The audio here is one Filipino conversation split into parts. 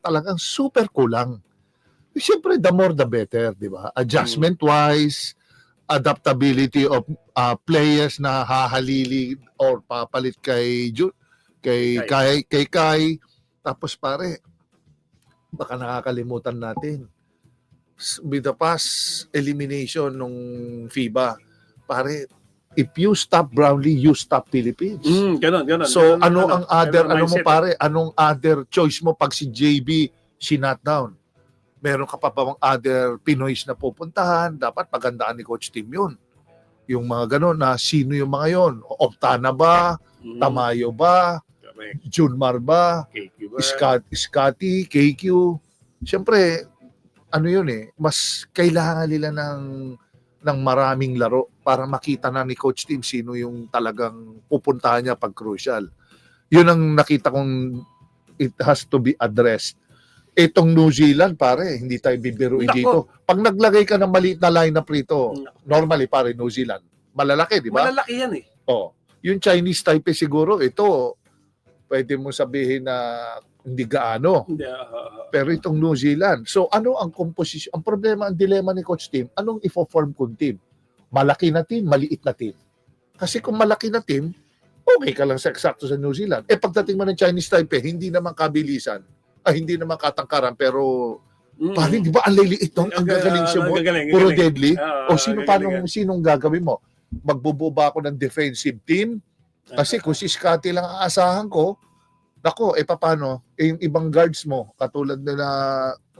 talagang super kulang. Siyempre, the more the better, di ba? Adjustment-wise, adaptability of players na hahalili or papalit kay Kai. Tapos pare, baka nakakalimutan natin, with the past elimination nung FIBA, pare, if you stop Brownlee, you stop Philippines. Ganon. So ano ang other, ano mo pare, anong other choice mo pag si JB sinat down? Meron ka pa bang other Pinoys na pupuntahan? Dapat pagandaan ni Coach Tim yun. Yung mga ganon na sino yung mga yon? Optana ba? Tamayo ba? Junmar ba? Scotty, KQ. Siyempre, ano yun mas kailangan nila ng maraming laro para makita na ni Coach Tim sino yung talagang pupuntahan niya pag crucial. Yun ang nakita kong it has to be addressed. Itong New Zealand, pare, hindi tayo bibiruin dito. Pag naglagay ka ng maliit na lineup rito, normally, pare, New Zealand, malalaki, di ba? Malalaki yan Yung Chinese Taipei siguro, ito, pwede mo sabihin na hindi gaano. Pero itong New Zealand. So, ano ang composition? Ang problema, ang dilema ni Coach Tim, anong ifo-form kong team? Malaki na team, maliit na team. Kasi kung malaki na team, okay ka lang sa eksakto sa New Zealand. Pagdating mo ng Chinese Taipei, hindi naman kabilisan. Hindi naman katangkaran, pero parang di ba ang liliit nung ang gagaling siya mo? Puro deadly? O sinong gagawin mo? Magbubuo ba ako ng defensive team? Kasi kung si Scotty lang ang aasahan ko, nako, paano? Yung ibang guards mo, katulad nila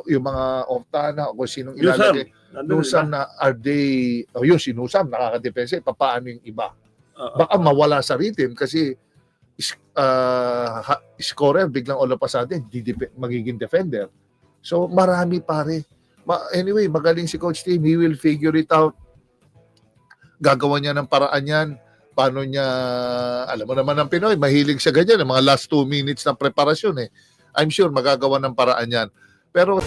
yung mga Optana o kung sinong ilalagay. Nusam na are they, yun, si Nusam, nakaka-defense, paano yung iba? Baka mawala sa rhythm kasi scorer, biglang all of a sudden, magiging defender. So, marami pare. Anyway, magaling si Coach Tim. He will figure it out. Gagawa niya ng paraan yan. Paano niya, alam mo naman ang Pinoy, mahilig siya ganyan. Mga last 2 minutes na preparasyon I'm sure magagawa ng paraan yan. Pero